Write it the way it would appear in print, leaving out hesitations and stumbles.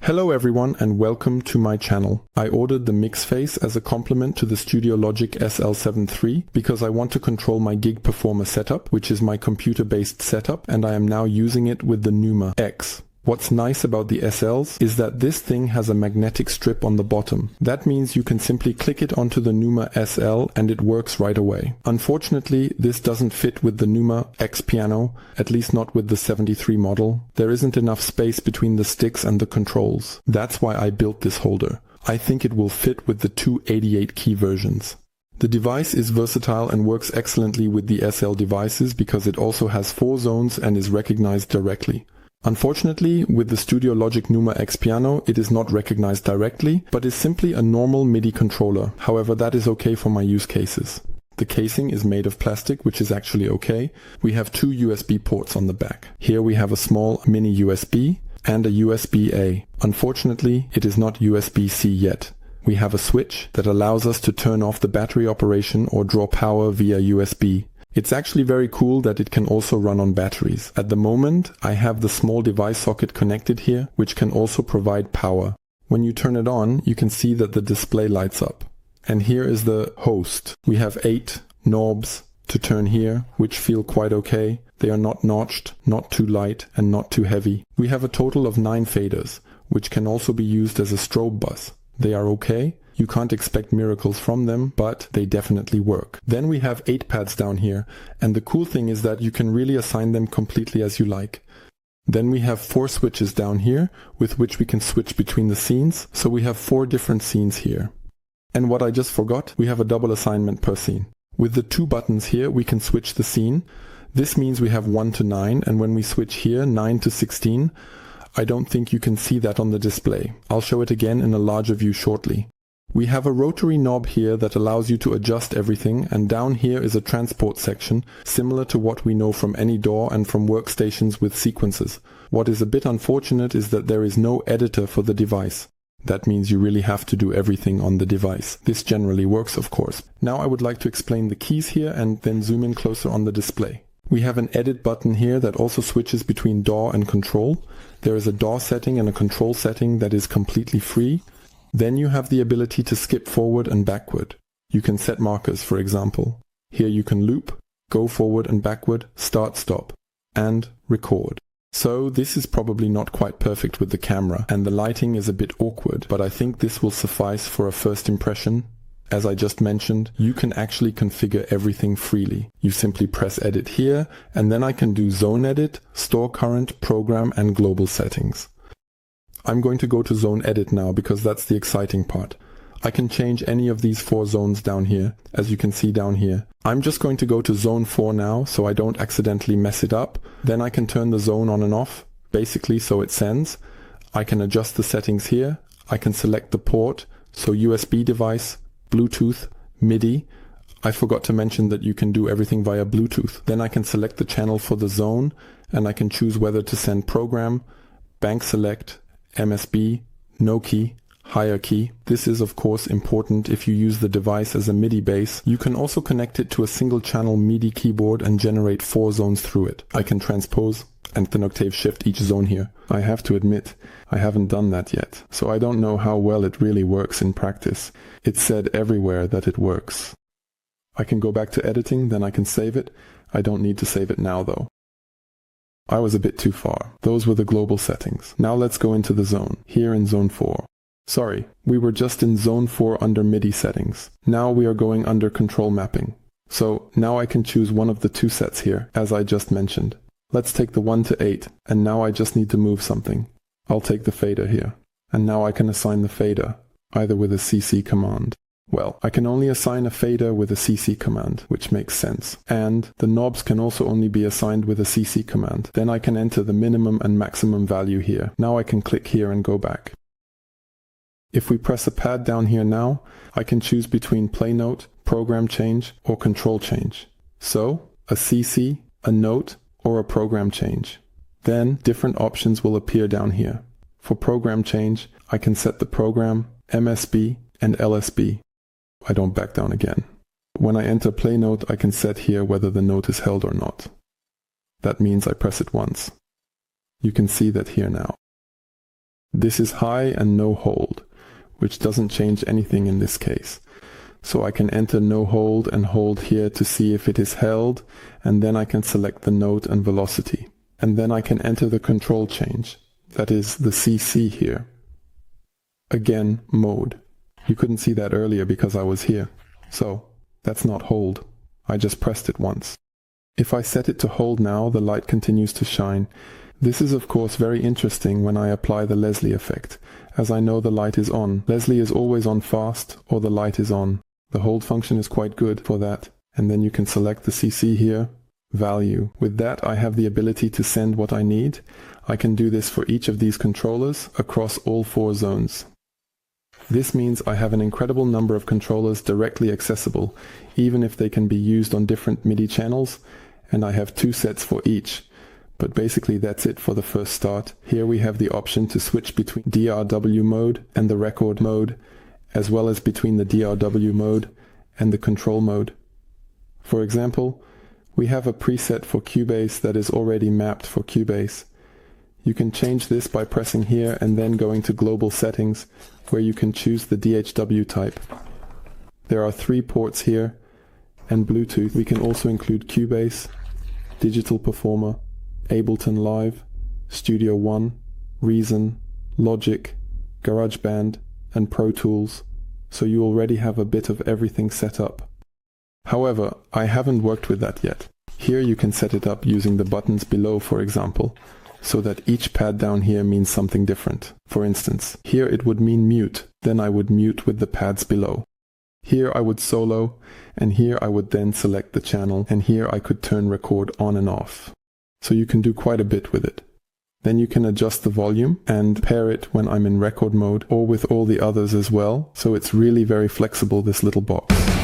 Hello everyone and welcome to my channel. I ordered the Mixface as a complement to the Studiologic SL7 III because I want to control my gig performer setup, which is my computer-based setup, and I am now using it with the MODX. What's nice about the SLs is that this thing has a magnetic strip on the bottom. That means you can simply click it onto the SL and it works right away. Unfortunately, this doesn't fit with the MODX piano, at least not with the 73 model. There isn't enough space between the sticks and the controls. That's why I built this holder. I think it will fit with the two 88 key versions. The device is versatile and works excellently with the SL devices because it also has 4 zones and is recognized directly. Unfortunately, with the Studiologic MODX piano, it is not recognized directly, but is simply a normal MIDI controller. However, that is okay for my use cases. The casing is made of plastic, which is actually okay. We have 2 USB ports on the back. Here we have a small mini USB and a USB-A. Unfortunately, it is not USB-C yet. We have a switch that allows us to turn off the battery operation or draw power via USB. It's actually very cool that it can also run on batteries. At the moment, I have the small device socket connected here, which can also provide power. When you turn it on, you can see that the display lights up. And here is the host. We have 8 knobs to turn here, which feel quite okay. They are not notched, not too light, and not too heavy. We have a total of 9 faders, which can also be used as a strobe bus. They are okay. You can't expect miracles from them, but they definitely work. Then we have 8 pads down here, and the cool thing is that you can really assign them completely as you like. Then we have 4 switches down here, with which we can switch between the scenes, so we have 4 different scenes here. And what I just forgot, we have a double assignment per scene. With the 2 buttons here, we can switch the scene. This means we have 1 to 9, and when we switch here, 9 to 16, I don't think you can see that on the display. I'll show it again in a larger view shortly. We have a rotary knob here that allows you to adjust everything, and down here is a transport section, similar to what we know from any DAW and from workstations with sequences. What is a bit unfortunate is that there is no editor for the device. That means you really have to do everything on the device. This generally works, of course. Now I would like to explain the keys here and then zoom in closer on the display. We have an edit button here that also switches between DAW and control. There is a DAW setting and a control setting that is completely free. Then you have the ability to skip forward and backward. You can set markers, for example. Here you can loop, go forward and backward, start, stop, and record. So this is probably not quite perfect with the camera, and the lighting is a bit awkward, but I think this will suffice for a first impression. As I just mentioned, you can actually configure everything freely. You simply press edit here, and then I can do zone edit, store current, program, and global settings. I'm going to go to zone edit now because that's the exciting part. I can change any of these 4 zones down here, as you can see down here. I'm just going to go to zone 4 now so I don't accidentally mess it up. Then I can turn the zone on and off, basically so it sends. I can adjust the settings here. I can select the port, so USB device, Bluetooth, MIDI. I forgot to mention that you can do everything via Bluetooth. Then I can select the channel for the zone, and I can choose whether to send program, bank select, MSB, no key, higher key. This is of course important if you use the device as a MIDI base. You can also connect it to a single channel MIDI keyboard and generate 4 zones through it. I can transpose and then octave shift each zone here. I have to admit, I haven't done that yet, so I don't know how well it really works in practice. It's said everywhere that it works. I can go back to editing, then I can save it. I don't need to save it now though. I was a bit too far. Those were the global settings. Now let's go into the zone, here in zone 4. Sorry, we were just in zone 4 under MIDI settings. Now we are going under control mapping. So now I can choose one of the 2 sets here, as I just mentioned. Let's take the 1 to 8, and now I just need to move something. I'll take the fader here. And now I can assign the fader, either with a CC command. Well, I can only assign a fader with a CC command, which makes sense. And the knobs can also only be assigned with a CC command. Then I can enter the minimum and maximum value here. Now I can click here and go back. If we press a pad down here now, I can choose between play note, program change, or control change. So, a CC, a note, or a program change. Then different options will appear down here. For program change, I can set the program, MSB, and LSB. I don't back down again. When I enter play note, I can set here whether the note is held or not. That means I press it once. You can see that here now. This is high and no hold, which doesn't change anything in this case. So I can enter no hold and hold here to see if it is held, and then I can select the note and velocity. And then I can enter the control change, that is the CC here. Again, mode. You couldn't see that earlier because I was here. So, that's not hold. I just pressed it once. If I set it to hold now, the light continues to shine. This is of course very interesting when I apply the Leslie effect, as I know the light is on. Leslie is always on fast, or the light is on. The hold function is quite good for that. And then you can select the CC here, value. With that I have the ability to send what I need. I can do this for each of these controllers across all 4 zones. This means I have an incredible number of controllers directly accessible, even if they can be used on different MIDI channels, and I have 2 sets for each. But basically that's it for the first start. Here we have the option to switch between DRW mode and the record mode, as well as between the DRW mode and the control mode. For example, we have a preset for Cubase that is already mapped for Cubase. You can change this by pressing here and then going to Global Settings, where you can choose the DHW type. There are 3 ports here, and Bluetooth. We can also include Cubase, Digital Performer, Ableton Live, Studio One, Reason, Logic, GarageBand, and Pro Tools, so you already have a bit of everything set up. However, I haven't worked with that yet. Here you can set it up using the buttons below, for example, so that each pad down here means something different. For instance, here it would mean mute, then I would mute with the pads below. Here I would solo, and here I would then select the channel, and here I could turn record on and off. So you can do quite a bit with it. Then you can adjust the volume and pair it when I'm in record mode or with all the others as well, so it's really very flexible, this little box.